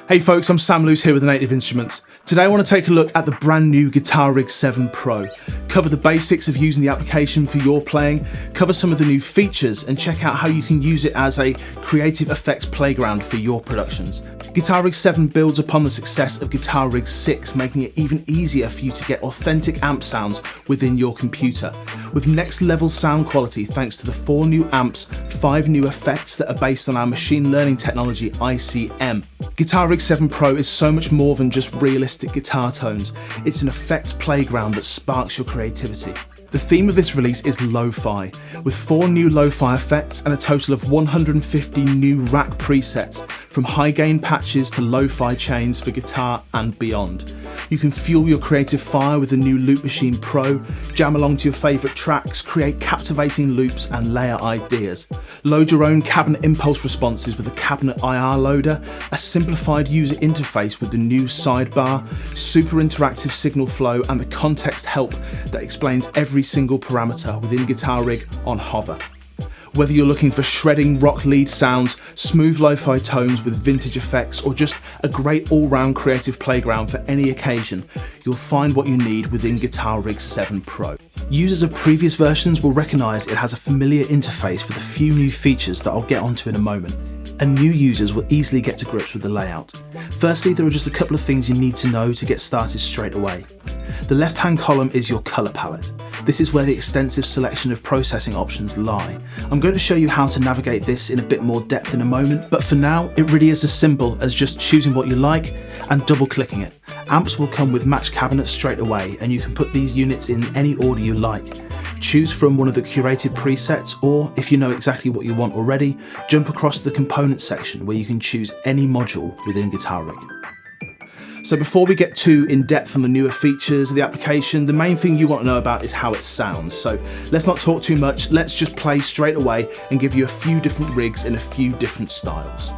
Hey folks, I'm Sam Luce here with Native Instruments. Today I want to take a look at the brand new Guitar Rig 7 Pro, cover the basics of using the application for your playing, cover some of the new features and check out how you can use it as a creative effects playground for your productions. Guitar Rig 7 builds upon the success of Guitar Rig 6, making it even easier for you to get authentic amp sounds within your computer. With next level sound quality thanks to the 4 new amps, 5 new effects that are based on our machine learning technology ICM. Guitar Rig 7 Pro is so much more than just realistic guitar tones. It's an effects playground that sparks your creativity. The theme of this release is lo-fi, with 4 new lo-fi effects and a total of 150 new rack presets, from high gain patches to lo-fi chains for guitar and beyond. You can fuel your creative fire with the new Loop Maschine Pro, jam along to your favourite tracks, create captivating loops and layer ideas. Load your own cabinet impulse responses with the Cabinet IR Loader, a simplified user interface with the new sidebar, super interactive signal flow and the context help that explains every single parameter within Guitar Rig on hover. Whether you're looking for shredding rock lead sounds, smooth lo-fi tones with vintage effects, or just a great all-round creative playground for any occasion, you'll find what you need within Guitar Rig 7 Pro. Users of previous versions will recognise it has a familiar interface with a few new features that I'll get onto in a moment, and new users will easily get to grips with the layout. Firstly, there are just a couple of things you need to know to get started straight away. The left-hand column is your colour palette. This is where the extensive selection of processing options lie. I'm going to show you how to navigate this in a bit more depth in a moment, but for now, it really is as simple as just choosing what you like and double-clicking it. Amps will come with matched cabinets straight away, and you can put these units in any order you like. Choose from one of the curated presets, or if you know exactly what you want already, jump across to the components section where you can choose any module within Guitar Rig. So before we get too in depth on the newer features of the application, the main thing you want to know about is how it sounds. So let's not talk too much, let's just play straight away and give you a few different rigs in a few different styles.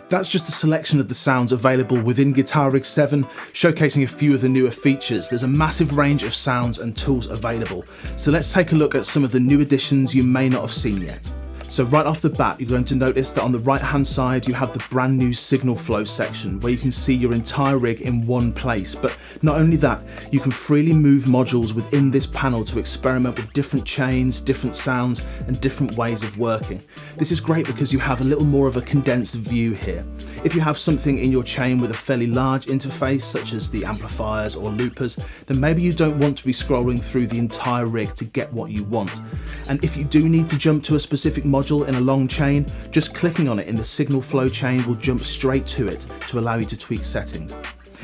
That's just a selection of the sounds available within Guitar Rig 7, showcasing a few of the newer features. There's a massive range of sounds and tools available, so let's take a look at some of the new additions you may not have seen yet. So right off the bat, you're going to notice that on the right hand side you have the brand new signal flow section where you can see your entire rig in one place. But not only that, you can freely move modules within this panel to experiment with different chains, different sounds and different ways of working. This is great because you have a little more of a condensed view here. If you have something in your chain with a fairly large interface such as the amplifiers or loopers, then maybe you don't want to be scrolling through the entire rig to get what you want. And if you do need to jump to a specific module in a long chain, just clicking on it in the signal flow chain will jump straight to it to allow you to tweak settings.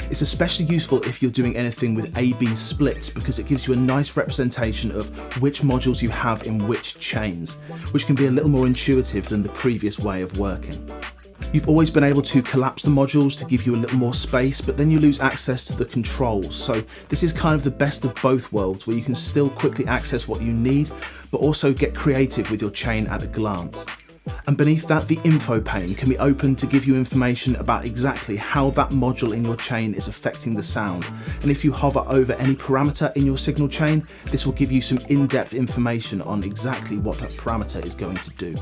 It's especially useful if you're doing anything with A-B splits because it gives you a nice representation of which modules you have in which chains, which can be a little more intuitive than the previous way of working. You've always been able to collapse the modules to give you a little more space, but then you lose access to the controls. So this is kind of the best of both worlds, where you can still quickly access what you need, but also get creative with your chain at a glance. And beneath that, the info pane can be opened to give you information about exactly how that module in your chain is affecting the sound. And if you hover over any parameter in your signal chain, this will give you some in-depth information on exactly what that parameter is going to do.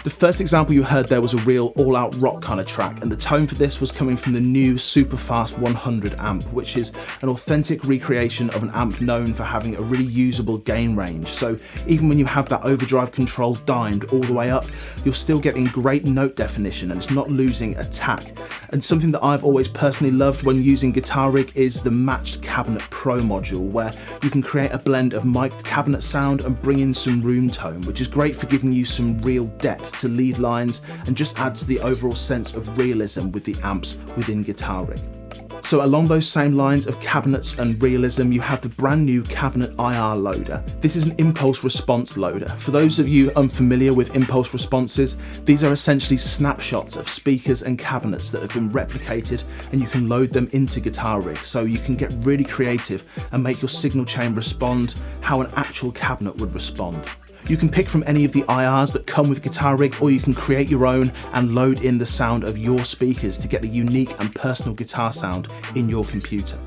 The first example you heard there was a real all-out rock kind of track, and the tone for this was coming from the new super fast 100 amp, which is an authentic recreation of an amp known for having a really usable gain range. So even when you have that overdrive control dimed all the way up, you're still getting great note definition and it's not losing attack. And something that I've always personally loved when using Guitar Rig is the Matched Cabinet Pro module, where you can create a blend of mic'd cabinet sound and bring in some room tone, which is great for giving you some real depth to lead lines and just adds to the overall sense of realism with the amps within Guitar Rig. So along those same lines of cabinets and realism, you have the brand new Cabinet IR loader. This is an impulse response loader. For those of you unfamiliar with impulse responses, these are essentially snapshots of speakers and cabinets that have been replicated, and you can load them into Guitar Rig, so you can get really creative and make your signal chain respond how an actual cabinet would respond. You can pick from any of the IRs that come with Guitar Rig, or you can create your own and load in the sound of your speakers to get a unique and personal guitar sound in your computer.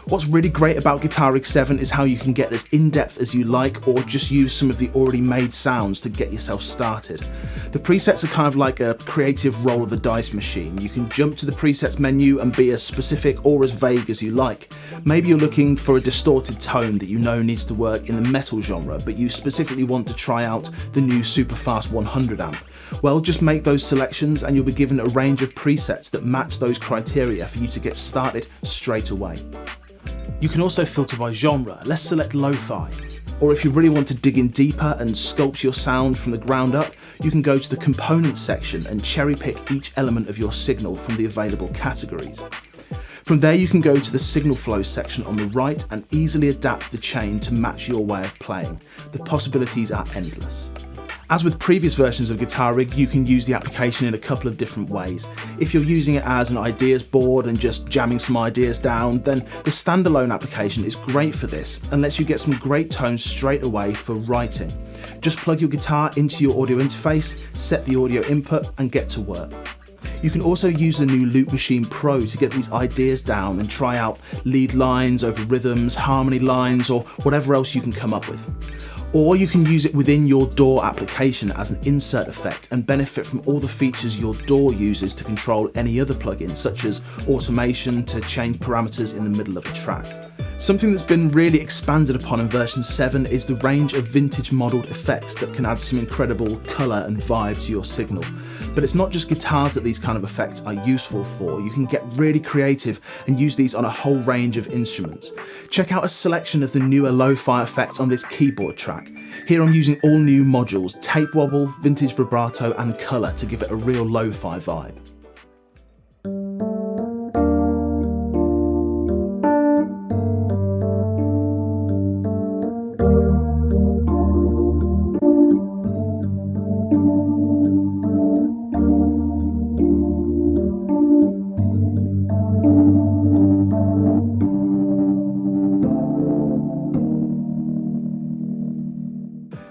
What's really great about Guitar Rig 7 is how you can get as in-depth as you like, or just use some of the already made sounds to get yourself started. The presets are kind of like a creative roll of the dice machine. You can jump to the presets menu and be as specific or as vague as you like. Maybe you're looking for a distorted tone that you know needs to work in the metal genre, but you specifically want to try out the new super fast 100 amp. Well, just make those selections and you'll be given a range of presets that match those criteria for you to get started straight away. You can also filter by genre. Let's select lo-fi. Or if you really want to dig in deeper and sculpt your sound from the ground up, you can go to the components section and cherry pick each element of your signal from the available categories. From there you can go to the signal flow section on the right and easily adapt the chain to match your way of playing. The possibilities are endless. As with previous versions of Guitar Rig, you can use the application in a couple of different ways. If you're using it as an ideas board and just jamming some ideas down, then the standalone application is great for this and lets you get some great tones straight away for writing. Just plug your guitar into your audio interface, set the audio input and get to work. You can also use the new Maschine Pro to get these ideas down and try out lead lines over rhythms, harmony lines, or whatever else you can come up with. Or you can use it within your DAW application as an insert effect and benefit from all the features your DAW uses to control any other plugins, such as automation to change parameters in the middle of a track. Something that's been really expanded upon in version 7 is the range of vintage modelled effects that can add some incredible colour and vibe to your signal. But it's not just guitars that these kind of effects are useful for. You can get really creative and use these on a whole range of instruments. Check out a selection of the newer lo-fi effects on this keyboard track. Here I'm using all new modules, tape wobble, vintage vibrato and colour to give it a real lo-fi vibe.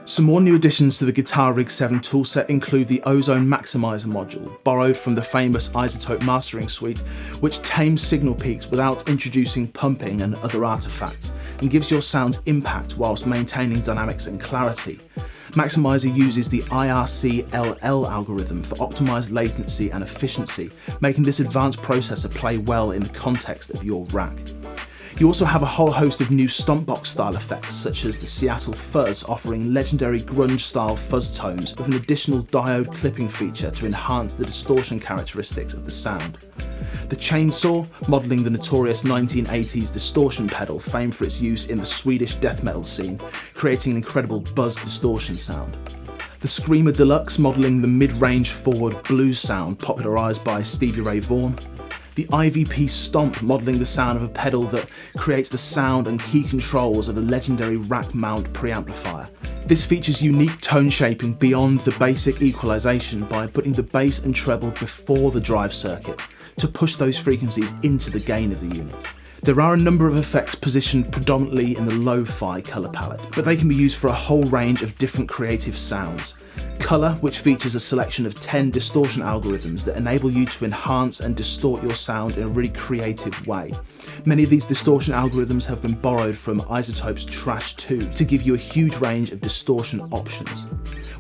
Some more new additions to the Guitar Rig 7 toolset include the Ozone Maximizer module, borrowed from the famous iZotope mastering suite, which tames signal peaks without introducing pumping and other artifacts, and gives your sounds impact whilst maintaining dynamics and clarity. Maximizer uses the IRC-LL algorithm for optimized latency and efficiency, making this advanced processor play well in the context of your rack. You also have a whole host of new stompbox style effects, such as the Seattle Fuzz, offering legendary grunge style fuzz tones with an additional diode clipping feature to enhance the distortion characteristics of the sound. The Chainsaw, modelling the notorious 1980s distortion pedal famed for its use in the Swedish death metal scene, creating an incredible buzz distortion sound. The Screamer Deluxe, modelling the mid-range forward blues sound popularised by Stevie Ray Vaughan. The IVP Stomp, modelling the sound of a pedal that creates the sound and key controls of the legendary rack mount preamplifier. This features unique tone shaping beyond the basic equalisation by putting the bass and treble before the drive circuit to push those frequencies into the gain of the unit. There are a number of effects positioned predominantly in the lo-fi colour palette, but they can be used for a whole range of different creative sounds. Colour, which features a selection of 10 distortion algorithms that enable you to enhance and distort your sound in a really creative way. Many of these distortion algorithms have been borrowed from Isotope's Trash 2 to give you a huge range of distortion options.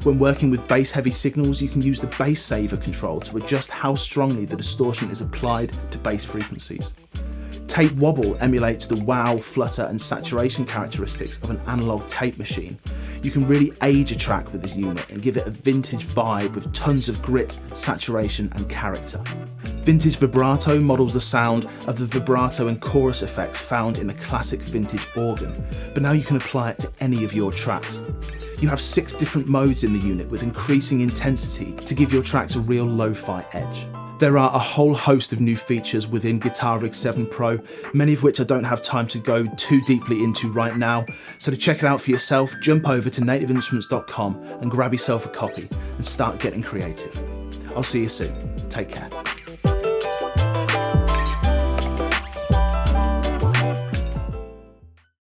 When working with bass-heavy signals, you can use the bass saver control to adjust how strongly the distortion is applied to bass frequencies. Tape wobble emulates the wow, flutter and saturation characteristics of an analog tape machine. You can really age a track with this unit and give it a vintage vibe with tons of grit, saturation and character. Vintage vibrato models the sound of the vibrato and chorus effects found in a classic vintage organ, but now you can apply it to any of your tracks. You have 6 different modes in the unit with increasing intensity to give your tracks a real lo-fi edge. There are a whole host of new features within Guitar Rig 7 Pro, many of which I don't have time to go too deeply into right now, so to check it out for yourself, jump over to nativeinstruments.com and grab yourself a copy and start getting creative. I'll see you soon. Take care.